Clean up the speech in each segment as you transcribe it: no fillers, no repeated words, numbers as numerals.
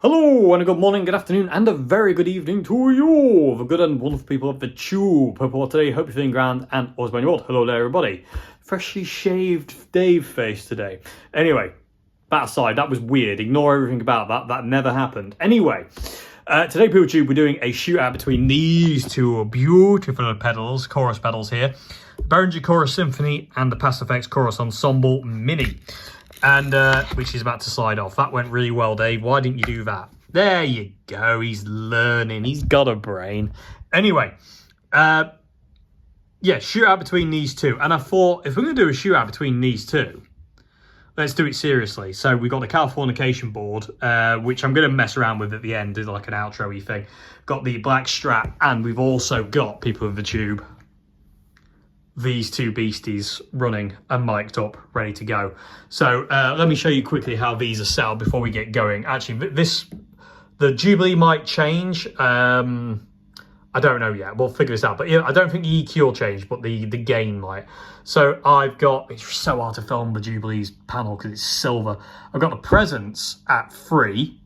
Hello and a good morning, good afternoon and a very good evening to you, the good and wonderful people of the tube. Hope you're today, hope you're feeling grand and always by your world. Hello there everybody. Freshly shaved Dave face today. Anyway, that aside, that was weird. Ignore everything about that. That never happened. Anyway, today people tube, we're doing a shootout between these two beautiful pedals, chorus pedals here. The Behringer Chorus Symphony and the Passifex Chorus Ensemble Mini. And which is about to slide off. That went really well, Dave. Why didn't you do that? There you go. He's learning. He's got a brain. Anyway, yeah, shootout between these two. And I thought, if we're going to do a shootout between these two, let's do it seriously. So we've got the Californication board, which I'm going to mess around with at the end, do like an outro-y thing. Got the black Strat, and we've also got, people of the tube, these two beasties running and mic'd up, ready to go. So let me show you quickly how these are set up before we get going. Actually, the Jubilee might change. I don't know yet. We'll figure this out. But yeah, I don't think the EQ will change, but the gain might. So I've got, it's so hard to film the Jubilee's panel because it's silver. I've got the presence at 3.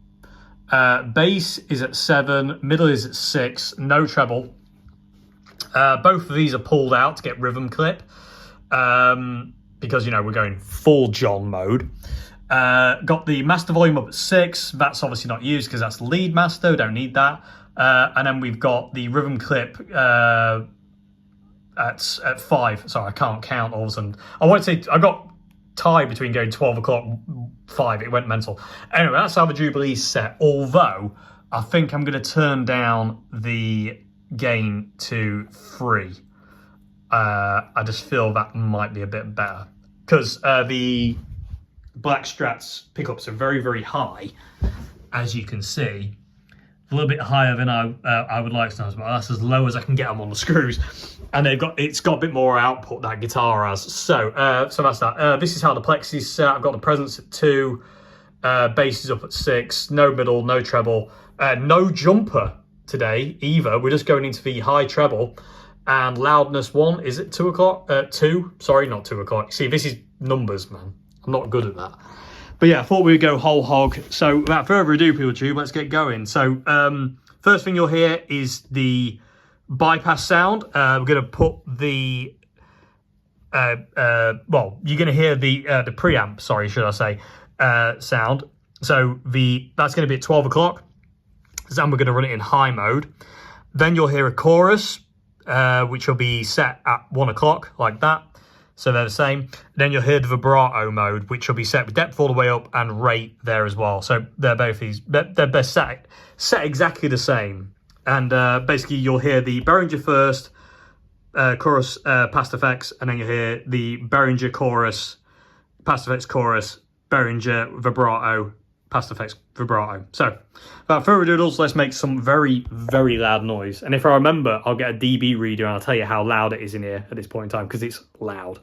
Bass is at 7. Middle is at 6. No treble. Both of these are pulled out to get rhythm clip because, you know, we're going full John mode. Got the master volume up at 6. That's obviously not used because that's lead master. Don't need that. And then we've got the rhythm clip at 5. Sorry, I can't count all of a sudden. I won't say I got tied between going 12 o'clock, 5. It went mental. Anyway, that's how the Jubilee's set. Although I think I'm going to turn down the gain to 3. I just feel that might be a bit better because the black Strats pickups are very, very high, as you can see. A little bit higher than I would like sometimes, but that's as low as I can get them on the screws. And it's got a bit more output, that guitar has. So that's that. This is how the Plex is set. I've got the presence at 2. Bass is up at 6. No middle, no treble, no jumper today either. We're just going into the high treble, and loudness 1 is at 2 o'clock. 2, sorry, not 2 o'clock. See, this is numbers, man. I'm not good at that. But yeah, I thought we'd go whole hog. So without further ado, people tube, let's get going. So first thing you'll hear is the bypass sound. We're going to put the well, you're going to hear the preamp, sorry, should I say, sound. So that's going to be at 12 o'clock. And we're going to run it in high mode. Then you'll hear a chorus, which will be set at 1 o'clock, like that. So they're the same. Then you'll hear the vibrato mode, which will be set with depth all the way up and rate there as well. So they're both these, they're set exactly the same. And basically you'll hear the Behringer first, chorus, Passifex, and then you'll hear the Behringer chorus, Passifex chorus, Behringer vibrato, Passifex vibrato. So, without further ado, let's make some very, very loud noise. And if I remember, I'll get a dB reader and I'll tell you how loud it is in here at this point in time, because it's loud.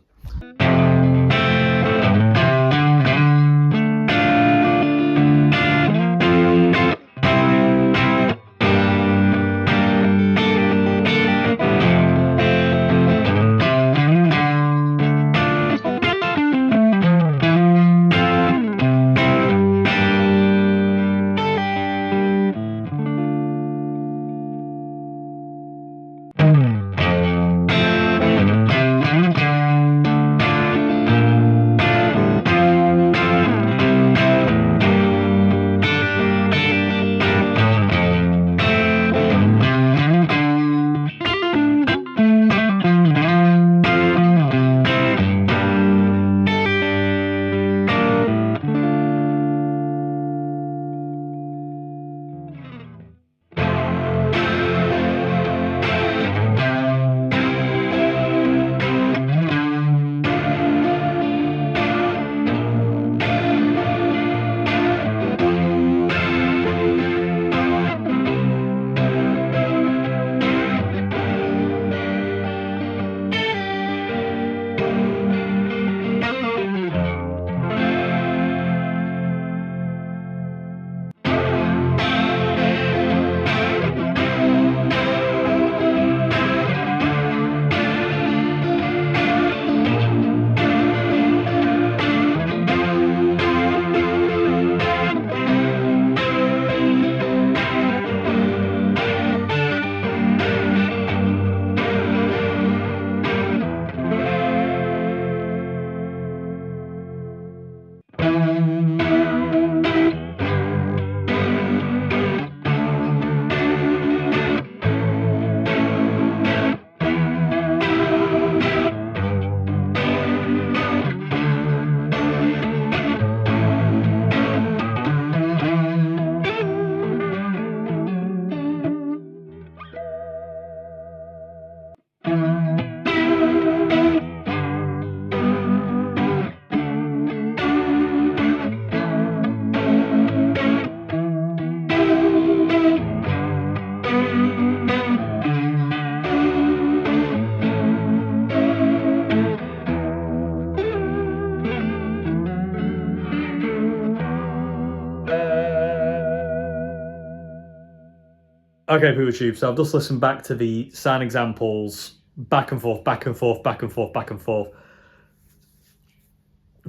Okay, PeopleTube, so I've just listened back to the sound examples, back and forth, back and forth, back and forth, back and forth.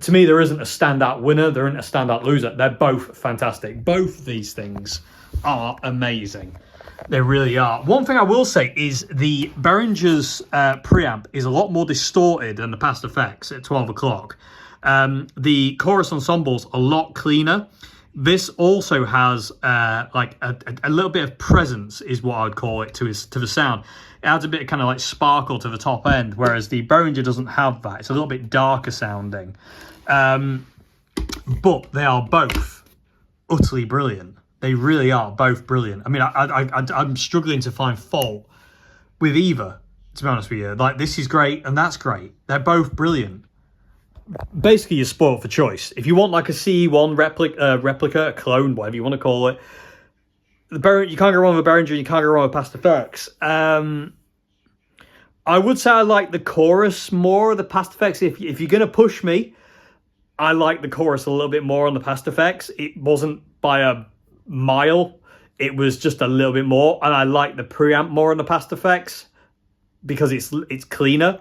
To me, there isn't a standout winner, there isn't a standout loser. They're both fantastic. Both of these things are amazing. They really are. One thing I will say is the Behringer's preamp is a lot more distorted than the past effects at 12 o'clock. The chorus ensemble's a lot cleaner. This also has like a little bit of presence, is what I would call it, to the sound. It adds a bit of kind of like sparkle to the top end, whereas the Behringer doesn't have that. It's a little bit darker sounding. But they are both utterly brilliant. They really are both brilliant. I mean, I'm struggling to find fault with either, to be honest with you. Like, this is great and that's great. They're both brilliant. Basically, you're spoiled for choice. If you want like a CE1 replica, a clone, whatever you want to call it, you can't go wrong with Behringer, you can't go wrong with past effects. I would say I like the chorus more of the past effects. If you're going to push me, I like the chorus a little bit more on the past effects. It wasn't by a mile. It was just a little bit more. And I like the preamp more on the past effects because it's cleaner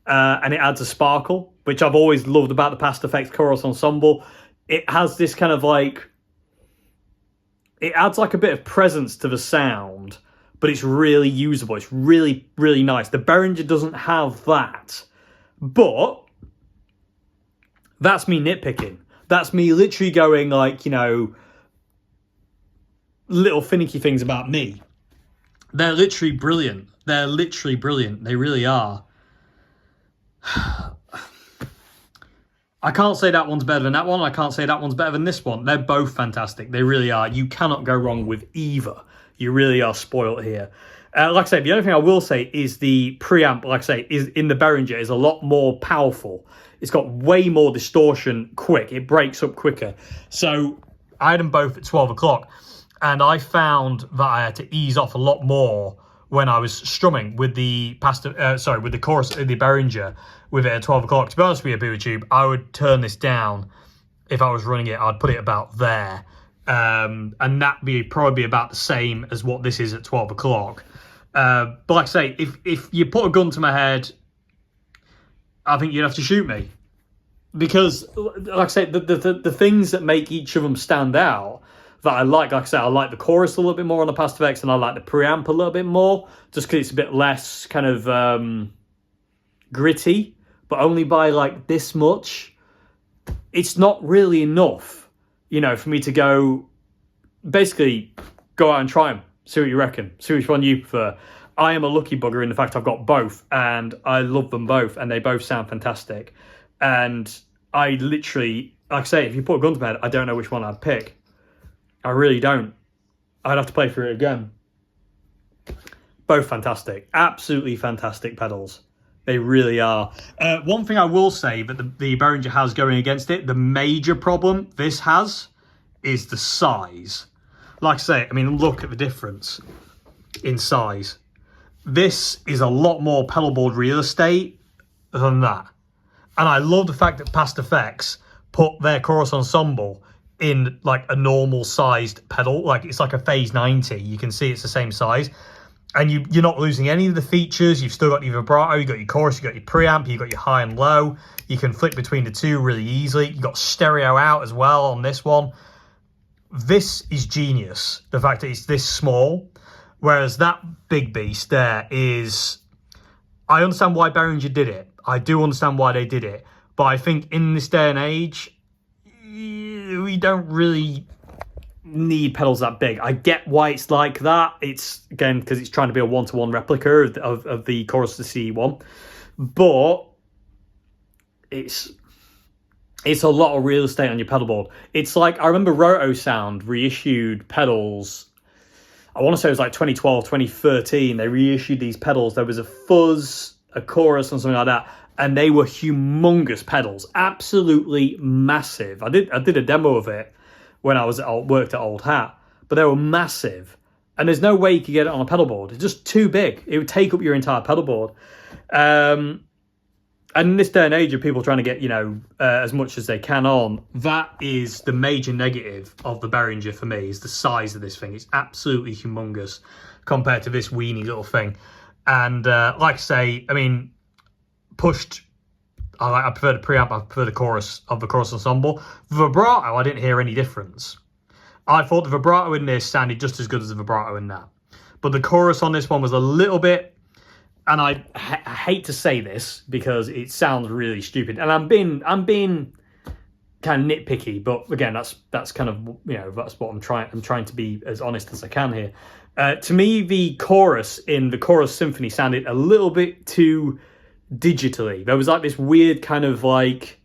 and it adds a sparkle, which I've always loved about the past effects chorus ensemble. It has this kind of like... It adds like a bit of presence to the sound, but it's really usable. It's really, really nice. The Behringer doesn't have that. But that's me nitpicking. That's me literally going like, you know, little finicky things about me. They're literally brilliant. They're literally brilliant. They really are. I can't say that one's better than that one. I can't say that one's better than this one. They're both fantastic. They really are. You cannot go wrong with either. You really are spoiled here. Like I say, the only thing I will say is the preamp, like I say, is in the Behringer is a lot more powerful. It's got way more distortion quick. It breaks up quicker. So I had them both at 12 o'clock. And I found that I had to ease off a lot more when I was strumming with the with the chorus of the Behringer with it at 12 o'clock. To be honest with you, PeopleTube, I would turn this down if I was running it. I'd put it about there. And that'd be probably about the same as what this is at 12 o'clock. But like I say, if you put a gun to my head, I think you'd have to shoot me. Because, like I say, the things that make each of them stand out that I like I say, I like the chorus a little bit more on the past effects, and I like the preamp a little bit more, just because it's a bit less kind of gritty, but only by like this much. It's not really enough, you know, for me to go, basically, go out and try them. See what you reckon. See which one you prefer. I am a lucky bugger in the fact I've got both, and I love them both, and they both sound fantastic. And I literally, like I say, if you put a gun to my head, I don't know which one I'd pick. I really don't. I'd have to play through it again. Both fantastic. Absolutely fantastic pedals. They really are. One thing I will say that the Behringer has going against it, the major problem this has, is the size. Like I say, I mean, look at the difference in size. This is a lot more pedalboard real estate than that. And I love the fact that Past Effects put their chorus ensemble in like a normal sized pedal. Like it's like a Phase 90. You can see it's the same size. And you're not losing any of the features. You've still got your vibrato, you've got your chorus, you've got your preamp, you've got your high and low. You can flip between the two really easily. You've got stereo out as well on this one. This is genius, the fact that it's this small. Whereas that big beast there is... I understand why Behringer did it. I do understand why they did it. But I think in this day and age, we don't really need pedals that big. I get why it's like that. It's, again, because it's trying to be a one-to-one replica of the chorus to CE1. But it's a lot of real estate on your pedal board. It's like, I remember Roto Sound reissued pedals, I want to say it was like 2012, 2013. They reissued these pedals. There was a fuzz, a chorus, and something like that. And they were humongous pedals, absolutely massive. I did a demo of it when I worked at Old Hat, but they were massive. And there's no way you could get it on a pedal board. It's just too big. It would take up your entire pedal board. And in this day and age of people trying to get, as much as they can on, that is the major negative of the Behringer for me, is the size of this thing. It's absolutely humongous compared to this weeny little thing. And like I say, I mean, pushed, I prefer the preamp, I prefer the chorus of the chorus ensemble. Vibrato, I didn't hear any difference. I thought the vibrato in this sounded just as good as the vibrato in that. But the chorus on this one was a little bit, and I hate to say this because it sounds really stupid, and I'm being kind of nitpicky, but again, that's kind of, that's what I'm trying to be as honest as I can here. To me, the chorus in the Chorus Symphony sounded a little bit too digitally. There was like this weird kind of like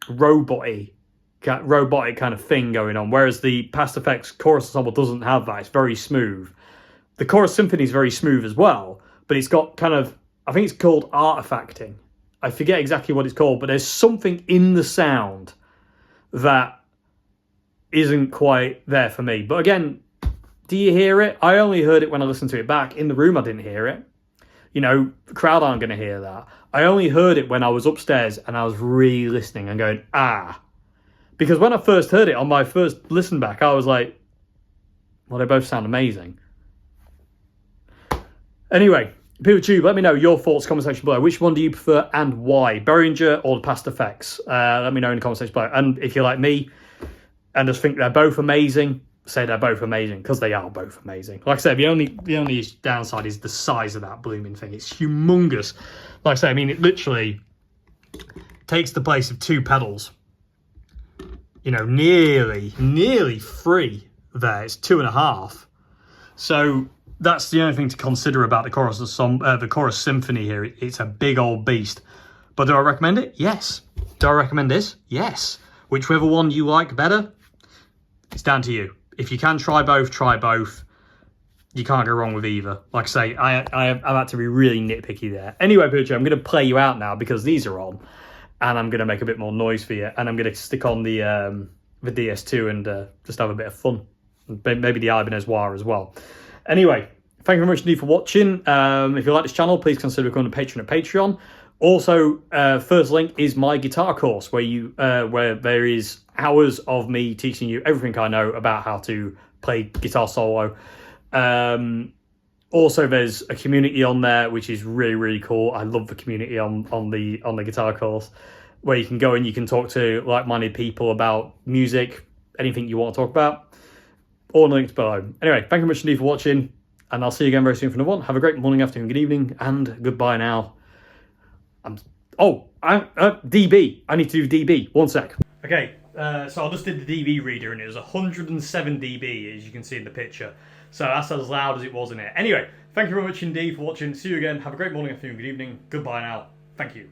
robotic kind of thing going on, whereas the Past Effects Chorus Ensemble doesn't have that. It's very smooth. The Chorus Symphony is very smooth as well, but it's got kind of, I think it's called artifacting. I forget exactly what it's called, but there's something in the sound that isn't quite there for me. But again, do you hear it? I only heard it when I listened to it back. In the room, I didn't hear it. The crowd aren't going to hear that. I only heard it when I was upstairs and I was really listening and going, ah. Because when I first heard it on my first listen back, I was like, well, they both sound amazing. Anyway, PeopleTube, let me know your thoughts, comment section below. Which one do you prefer and why? Behringer or the Past Effects? Let me know in the comment section below. And if you're like me and just think they're both amazing, say they're both amazing, because they are both amazing. Like I said, the only downside is the size of that blooming thing. It's humongous. Like I say, I mean, it literally takes the place of two pedals. Nearly 3 there. It's 2.5. So that's the only thing to consider about the Chorus Symphony here. It's a big old beast. But do I recommend it? Yes. Do I recommend this? Yes. Whichever one you like better, it's down to you. If you can try both, try both. You can't go wrong with either. Like I say, I've had to be really nitpicky there. Anyway, Poocher, I'm going to play you out now because these are on. And I'm going to make a bit more noise for you. And I'm going to stick on the DS2 and just have a bit of fun. Maybe the Ibanez Wire as well. Anyway, thank you very much indeed for watching. If you like this channel, please consider becoming a patron at Patreon. Also, first link is my guitar course, where there is hours of me teaching you everything I know about how to play guitar solo. Also, there's a community on there, which is really, really cool. I love the community on the guitar course, where you can go and you can talk to like-minded people about music, anything you want to talk about. All the links below. Anyway, thank you very much indeed for watching, and I'll see you again very soon for another one. Have a great morning, afternoon, good evening, and goodbye now. DB. I need to do DB. 1 sec. Okay, so I just did the DB reader, and it was 107 dB, as you can see in the picture. So that's as loud as it was in it. Anyway, thank you very much indeed for watching. See you again. Have a great morning, afternoon, good evening. Goodbye now. Thank you.